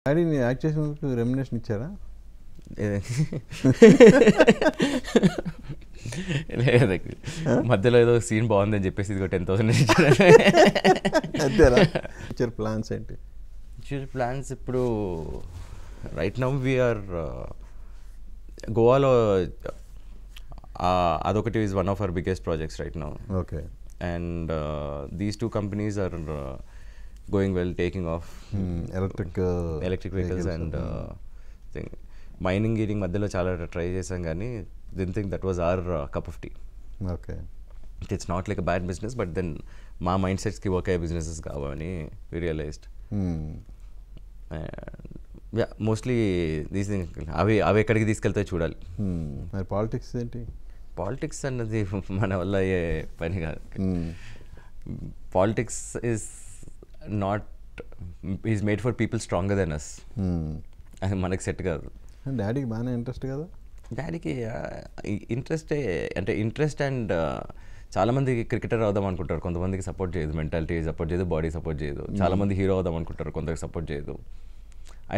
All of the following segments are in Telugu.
డాడీ నీ యాక్ట్ చేసినందుకు రెమ్యునరేషన్ ఇచ్చారా? లేదు, మధ్యలో ఏదో సీన్ బాగుందని చెప్పేసి ఇది 10,000 ఇచ్చారు. అంతేనా? ఫ్యూచర్ ప్లాన్స్ ఏంటి? ఫ్యూచర్ ప్లాన్స్ ఇప్పుడు రైట్ నౌ వీఆర్ గోవాలో అదొకటి is one of our biggest projects right now. Okay. And these two companies are going well, taking off. Electric vehicles and thing. Mining gearing మధ్యలో చాలా ట్రై చేసాం కానీ didn't think that was our cup of tea. Okay. It's not like a bad business, but then మా మైండ్ సెట్స్కి వర్క్ అయ్యే బిజినెసెస్ కావని we realized. Yeah, mostly these things అవి ఎక్కడికి తీసుకెళ్తే చూడాలి. మరి పాలిటిక్స్ ఏంటి? పాలిటిక్స్ అన్నది మన వల్ల అయ్యే పని కాదు. Politics is made for people stronger than us. అది మనకి సెట్ కాదు. డాడీకి బాగానే ఇంట్రెస్ట్ కదా? డాడీకి ఇంట్రెస్ట్ అండ్ చాలామంది క్రికెటర్ అవుదాం అనుకుంటారు, కొంతమందికి సపోర్ట్ చేయదు, మెంటాలిటీ సపోర్ట్ చేయదు, బాడీ సపోర్ట్ చేయదు. చాలామంది హీరో అవుదాం అనుకుంటారు, కొందరికి సపోర్ట్ చేయదు.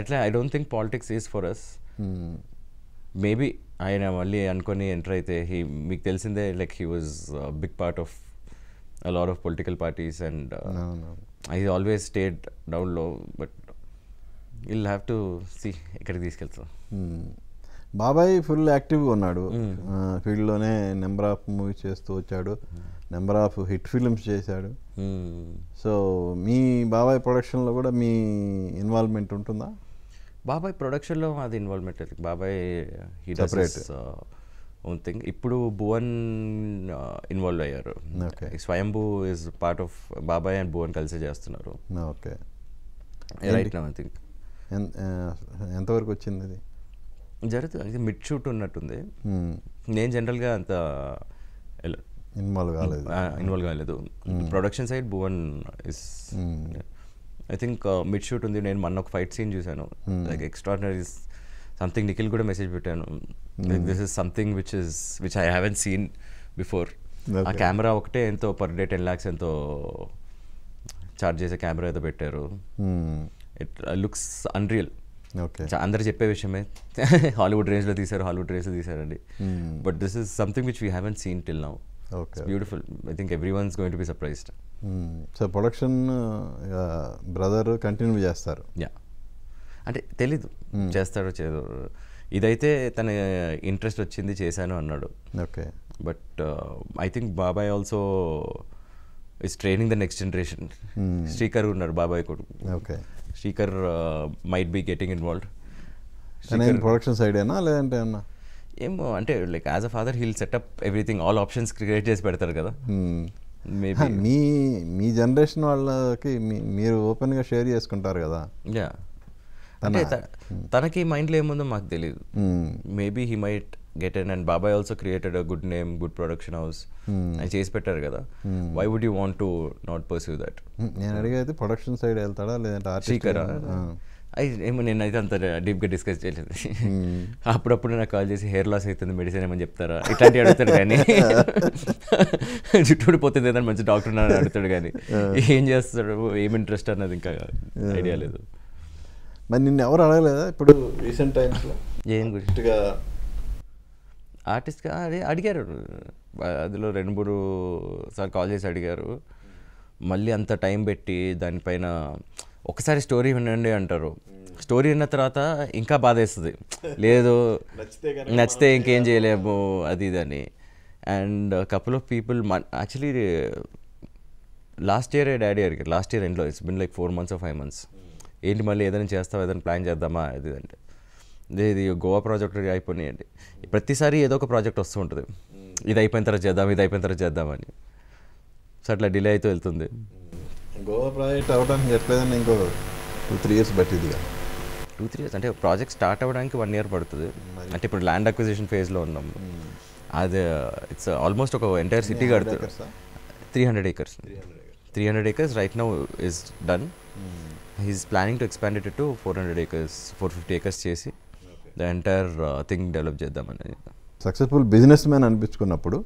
అట్లా I don't think politics is for us. Maybe ఆయన మళ్ళీ అనుకొని ఎంటర్ అయితే మీకు తెలిసిందే, like he was big part of a lot of political parties and I always stayed down low, but you'll have to see ఎక్కడికి తీసుకెళ్తా. బాబాయ్ ఫుల్ యాక్టివ్గా ఉన్నాడు ఫీల్డ్లోనే. నెంబర్ ఆఫ్ మూవీస్ చేస్తూ వచ్చాడు, నెంబర్ ఆఫ్ హిట్ ఫిల్మ్స్ చేశాడు. సో మీ బాబాయ్ ప్రొడక్షన్లో కూడా మీ ఇన్వాల్వ్మెంట్ ఉంటుందా? బాబాయ్ ప్రొడక్షన్లో అది ఇన్వాల్వ్మెంట్ లేదు. బాబాయ్ హీ డస్ ఓన్ థింగ్. ఇప్పుడు భువన్ ఇన్వాల్వ్ అయ్యారు. స్వయంభూ ఇస్ పార్ట్ ఆఫ్ బాబాయ్ అండ్ భువన్ కలిసి చేస్తున్నారు. Okay. Right now I think ఎంతవరకు వచ్చింది అది? జరుగుతుంది, మిడ్ షూట్ ఉన్నట్టుంది. నేను జనరల్గా అంత ఇన్వాల్వ్ కాలేదు. Production side Bhuvan is I think mid shoot ఉంది. నేను మొన్న ఒక ఫైట్ సీన్ చూశాను, లైక్ ఎక్స్ట్రాడినరీ సంథింగ్. నిఖిల్ కూడా మెసేజ్ పెట్టాను, like this is something which I haven't seen before. ఆ కెమెరా ఒకటే ఎంతో పర్ డే 10 lakhs ఎంతో చార్జ్ చేసే కెమెరా ఏదో పెట్టారు. It looks unreal. అందరు చెప్పే విషయమే, హాలీవుడ్ రేంజ్లో తీసారండి. But this is something which we haven't seen till now. It's beautiful. I think every one is going to be surprised. So production brother continue చేస్తారు? యా, అంటే తెలీదు చేస్తాడో చేయదు. ఇదైతే తన ఇంట్రెస్ట్ వచ్చింది, చేశాను అన్నాడు. ఓకే. బట్ ఐ థింక్ బాబాయ్ also is training the next generation. Srikar ఉన్నారు బాబాయ్ కొడుకు. Okay. Srikar might be getting involved. Production సైడేనా లేదంటే అన్నా? ఏమో, అంటే like as a father he'll set up everything, all options create చేసి పెడతారు కదా. మేబీ మీ జనరేషన్ వాళ్ళకి మీరు ఓపెన్గా షేర్ చేసుకుంటారు కదా. యా, అంటే తనకి మైండ్లో ఏముందో మాకు తెలియదు. Maybe he might get in. And బాబాయ్ also created a good name, good production house. ఆయన చేసి పెట్టారు కదా. Why would you want to not pursue that? నేను అడిగేది ప్రొడక్షన్ సైడ్ వెళ్తాడా లేదంటే శ్రీకరా? ఏమో నేనైతే అంత డీప్గా డిస్కస్ చేయలేదు. అప్పుడప్పుడు నాకు కాల్ చేసి హెయిర్ లాస్ అవుతుంది, మెడిసిన్ ఏమని చెప్తారా ఇట్లాంటివి అడుగుతాడు. కానీ జుట్టు ఊడిపోతుంది ఏదైనా మంచి డాక్టర్ అని అడుగుతాడు. కానీ ఏం చేస్తాడు, ఏం ఇంట్రెస్ట్ అన్నది ఇంకా ఐడియా లేదు. మరి నిన్ను ఎవరు అడగలేదా ఇప్పుడు రీసెంట్ టైమ్స్లో? ఏం గురించిగా ఆర్టిస్ట్గా అడిగారు. అందులో 2-3 సార్లు కాల్ చేసి అడిగారు. మళ్ళీ అంత టైం పెట్టి దానిపైన ఒకసారి స్టోరీ వినండి అంటారు. స్టోరీ విన్న తర్వాత ఇంకా బాధ వేస్తుంది, లేదు నచ్చితే ఇంకేం చేయలేము అది ఇదని. And couple of people actually last year daddy అడిగారు. లాస్ట్ ఇయర్ ఎండ్లో it's been like 4 months or 5 months. ఏంటి మళ్ళీ ఏదైనా చేస్తావా, ఏదైనా ప్లాన్ చేద్దామా అది అంటే. ఇది గోవా ప్రాజెక్ట్ అయిపోయినాయండి. ప్రతిసారి ఏదో ఒక ప్రాజెక్ట్ వస్తూ ఉంటుంది, ఇది అయిపోయిన తర్వాత చేద్దామని. సో అట్లా డిలే అయితే వెళ్తుంది. గోవా ప్రాజెక్ట్ అవ్వడానికి ఎట్లేదని ఇంకో 2-3 years పట్టింది కదా. 2-3 years అంటే ప్రాజెక్ట్ స్టార్ట్ అవ్వడానికి 1 year పడుతుంది. అంటే ఇప్పుడు ల్యాండ్ అక్విజిషన్ ఫేజ్లో ఉన్నాం. అది ఇట్స్ ఆల్మోస్ట్ ఒక ఎంటైర్ సిటీ కడుతుంది. 300 acres. 300 acres right now is done. He's planning to expand it to 400 acres, 450 acres చేసి ద ఎంటైర్ థింగ్ డెవలప్ చేద్దామని. సక్సెస్ఫుల్ బిజినెస్ మ్యాన్ అనిపించుకున్నప్పుడు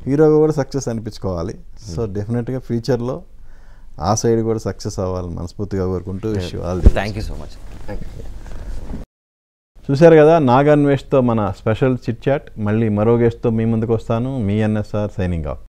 హీరోగా కూడా సక్సెస్ అనిపించుకోవాలి. సో డెఫినెట్గా ఫ్యూచర్లో ఆ సైడ్ కూడా సక్సెస్ అవ్వాలి మనస్ఫూర్తిగా కోరుకుంటూ wish all thank you so much. చూశారు కదా నాగ్ అన్వేష్తో మన స్పెషల్ చిట్ చాట్. మళ్ళీ మరో గెస్ట్తో మీ ముందుకు వస్తాను. మీ ఎన్ఎస్ఆర్ సైనింగ్ ఆఫ్.